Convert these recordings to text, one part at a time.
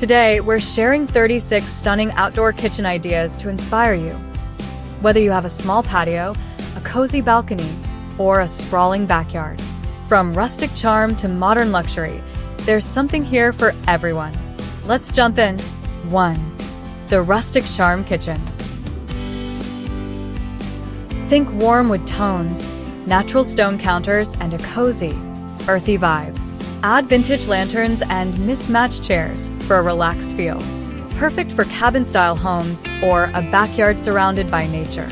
Today, we're sharing 36 stunning outdoor kitchen ideas to inspire you. Whether you have a small patio, a cozy balcony, or a sprawling backyard. From rustic charm to modern luxury, there's something here for everyone. Let's jump in. 1. The Rustic Charm Kitchen. Think warm wood tones, natural stone counters, and a cozy, earthy vibe. Add vintage lanterns and mismatched chairs for a relaxed feel. Perfect for cabin-style homes or a backyard surrounded by nature.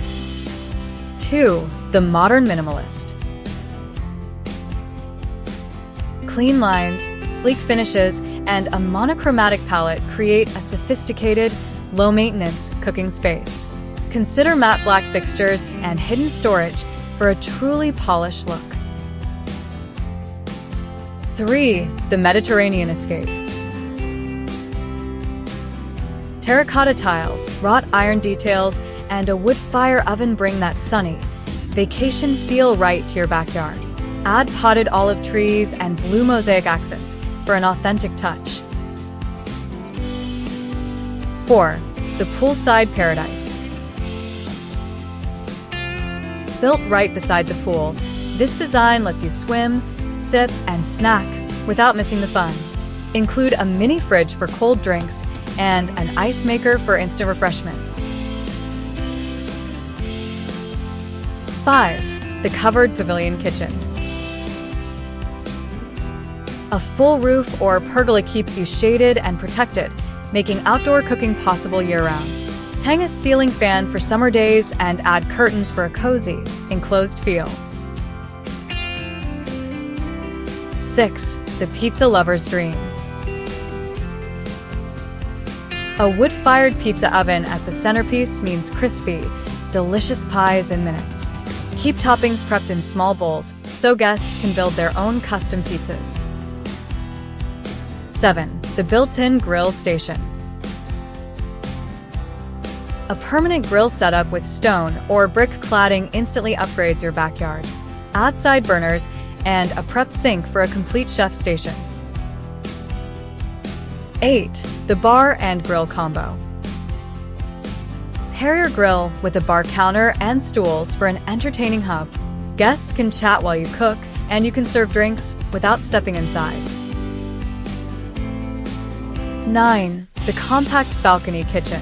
2. The Modern Minimalist. Clean lines, sleek finishes, and a monochromatic palette create a sophisticated, low-maintenance cooking space. Consider matte black fixtures and hidden storage for a truly polished look. 3. The Mediterranean Escape. Terracotta tiles, wrought iron details, and a wood fire oven bring that sunny, vacation feel right to your backyard. Add potted olive trees and blue mosaic accents for an authentic touch. 4. The Poolside Paradise. Built right beside the pool, this design lets you swim, sip, and snack without missing the fun. Include a mini fridge for cold drinks and an ice maker for instant refreshment. 5. The Covered Pavilion Kitchen. A full roof or pergola keeps you shaded and protected, making outdoor cooking possible year-round. Hang a ceiling fan for summer days and add curtains for a cozy, enclosed feel. 6. The Pizza Lover's Dream. A wood-fired pizza oven as the centerpiece means crispy, delicious pies in minutes. Keep toppings prepped in small bowls so guests can build their own custom pizzas. 7. The Built-in Grill Station. A permanent grill setup with stone or brick cladding instantly upgrades your backyard. Add side burners and a prep sink for a complete chef station. 8. The Bar and Grill Combo. Pair your grill with a bar counter and stools for an entertaining hub. Guests can chat while you cook, and you can serve drinks without stepping inside. 9. The Compact Balcony Kitchen.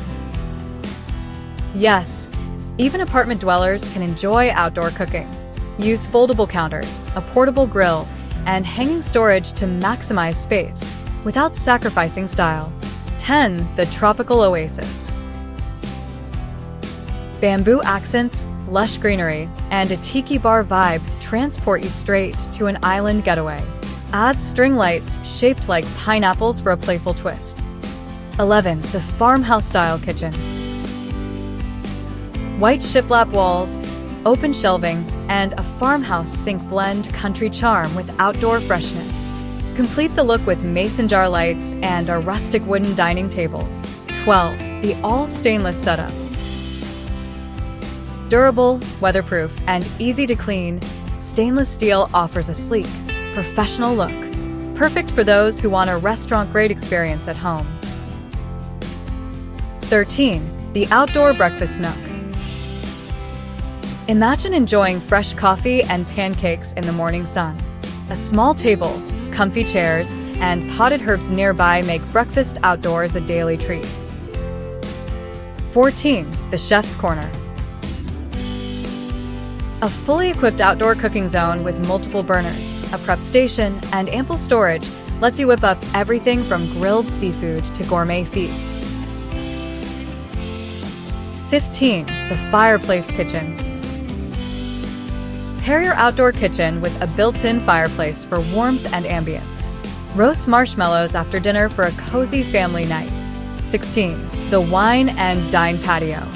Yes, even apartment dwellers can enjoy outdoor cooking. Use foldable counters, a portable grill, and hanging storage to maximize space without sacrificing style. 10. The Tropical Oasis. Bamboo accents, lush greenery, and a tiki bar vibe transport you straight to an island getaway. Add string lights shaped like pineapples for a playful twist. 11. The Farmhouse-Style Kitchen. White shiplap walls, open shelving, and a farmhouse sink blend country charm with outdoor freshness. Complete the look with mason jar lights and a rustic wooden dining table. 12. The all-stainless setup. Durable, weatherproof, and easy to clean, stainless steel offers a sleek, professional look. Perfect for those who want a restaurant-grade experience at home. 13. The Outdoor Breakfast Nook. Imagine enjoying fresh coffee and pancakes in the morning sun. A small table, comfy chairs, and potted herbs nearby make breakfast outdoors a daily treat. 14. The Chef's Corner. A fully equipped outdoor cooking zone with multiple burners, a prep station, and ample storage lets you whip up everything from grilled seafood to gourmet feasts. 15. The Fireplace Kitchen. Pair your outdoor kitchen with a built-in fireplace for warmth and ambience. Roast marshmallows after dinner for a cozy family night. 16. The Wine and Dine Patio.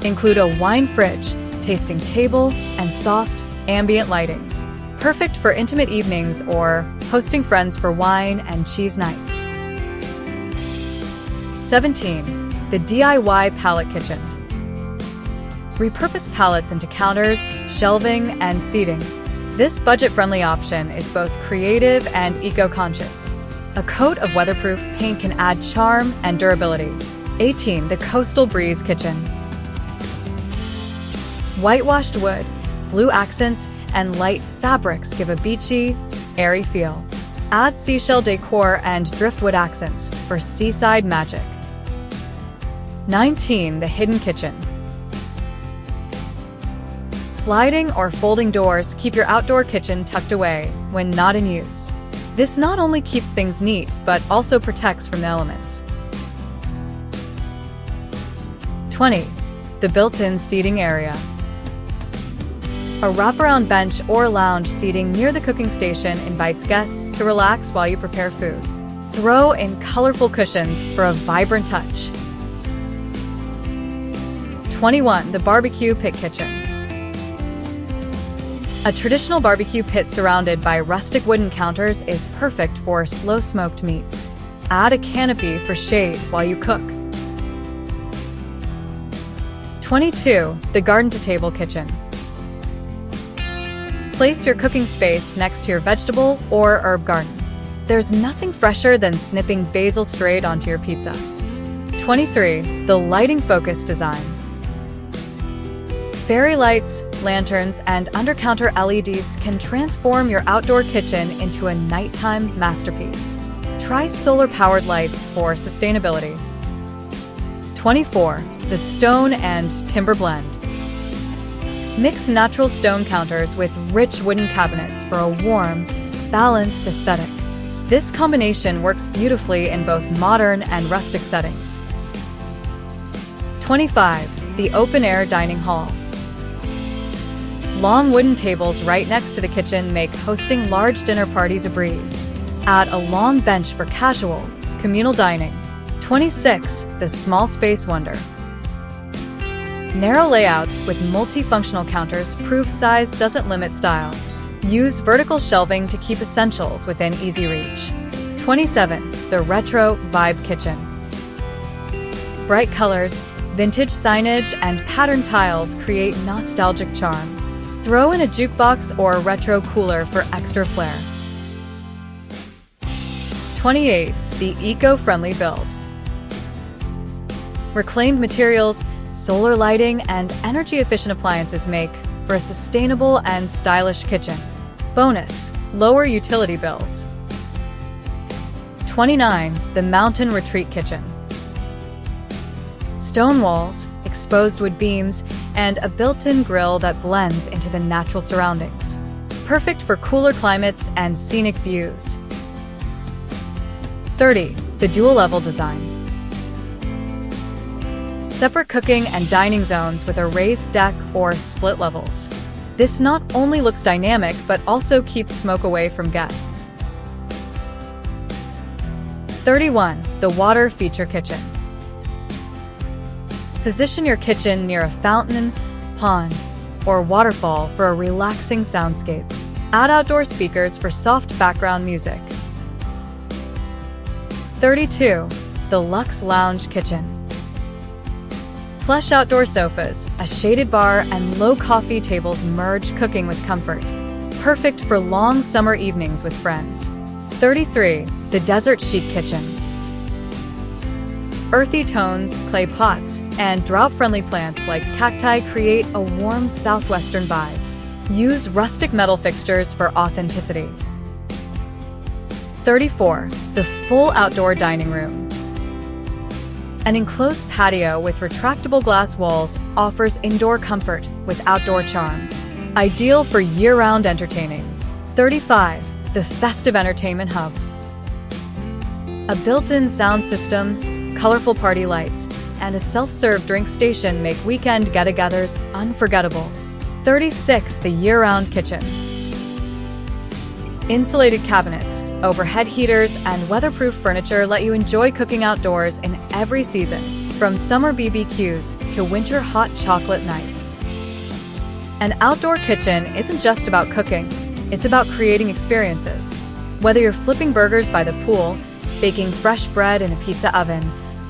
Include a wine fridge, tasting table, and soft, ambient lighting. Perfect for intimate evenings or hosting friends for wine and cheese nights. 17. The DIY Pallet Kitchen. Repurpose pallets into counters, shelving, and seating. This budget-friendly option is both creative and eco-conscious. A coat of weatherproof paint can add charm and durability. 18. The Coastal Breeze Kitchen. Whitewashed wood, blue accents, and light fabrics give a beachy, airy feel. Add seashell decor and driftwood accents for seaside magic. 19. The Hidden Kitchen. Sliding or folding doors keep your outdoor kitchen tucked away when not in use. This not only keeps things neat, but also protects from the elements. 20. The built-in seating area. A wraparound bench or lounge seating near the cooking station invites guests to relax while you prepare food. Throw in colorful cushions for a vibrant touch. 21. The Barbecue Pit Kitchen. A traditional barbecue pit surrounded by rustic wooden counters is perfect for slow-smoked meats. Add a canopy for shade while you cook. 22. The Garden-to-Table Kitchen. Place your cooking space next to your vegetable or herb garden. There's nothing fresher than snipping basil straight onto your pizza. 23. The Lighting Focus Design. Fairy lights, lanterns, and under-counter LEDs can transform your outdoor kitchen into a nighttime masterpiece. Try solar-powered lights for sustainability. 24. The Stone and Timber Blend. Mix natural stone counters with rich wooden cabinets for a warm, balanced aesthetic. This combination works beautifully in both modern and rustic settings. 25. The Open-Air Dining Hall. Long wooden tables right next to the kitchen make hosting large dinner parties a breeze. Add a long bench for casual, communal dining. 26. The Small Space Wonder. Narrow layouts with multifunctional counters prove size doesn't limit style. Use vertical shelving to keep essentials within easy reach. 27. The Retro Vibe Kitchen. Bright colors, vintage signage, and patterned tiles create nostalgic charm. Throw in a jukebox or a retro cooler for extra flair. 28. The Eco-Friendly Build. Reclaimed materials, solar lighting, and energy-efficient appliances make for a sustainable and stylish kitchen. Bonus: lower utility bills. 29. The Mountain Retreat Kitchen. Stone walls, exposed wood beams, and a built-in grill that blends into the natural surroundings. Perfect for cooler climates and scenic views. 30. The Dual-Level Design. Separate cooking and dining zones with a raised deck or split levels. This not only looks dynamic, but also keeps smoke away from guests. 31. The Water Feature Kitchen. Position your kitchen near a fountain, pond, or waterfall for a relaxing soundscape. Add outdoor speakers for soft background music. 32. The Luxe Lounge Kitchen. Plush outdoor sofas, a shaded bar, and low coffee tables merge cooking with comfort. Perfect for long summer evenings with friends. 33. The Desert Chic Kitchen. Earthy tones, clay pots, and drought-friendly plants like cacti create a warm southwestern vibe. Use rustic metal fixtures for authenticity. 34. The Full Outdoor Dining Room. An enclosed patio with retractable glass walls offers indoor comfort with outdoor charm. Ideal for year-round entertaining. 35. The Festive Entertainment Hub. A built-in sound system, colorful party lights, and a self-serve drink station make weekend get-togethers unforgettable. 36. The Year-Round Kitchen. Insulated cabinets, overhead heaters, and weatherproof furniture let you enjoy cooking outdoors in every season, from summer BBQs to winter hot chocolate nights. An outdoor kitchen isn't just about cooking, it's about creating experiences. Whether you're flipping burgers by the pool, baking fresh bread in a pizza oven,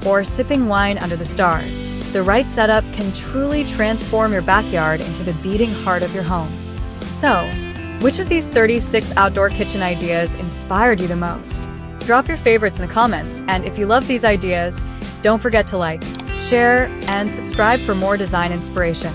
or sipping wine under the stars, the right setup can truly transform your backyard into the beating heart of your home. So, which of these 36 outdoor kitchen ideas inspired you the most? Drop your favorites in the comments, and if you love these ideas, don't forget to like, share, and subscribe for more design inspiration.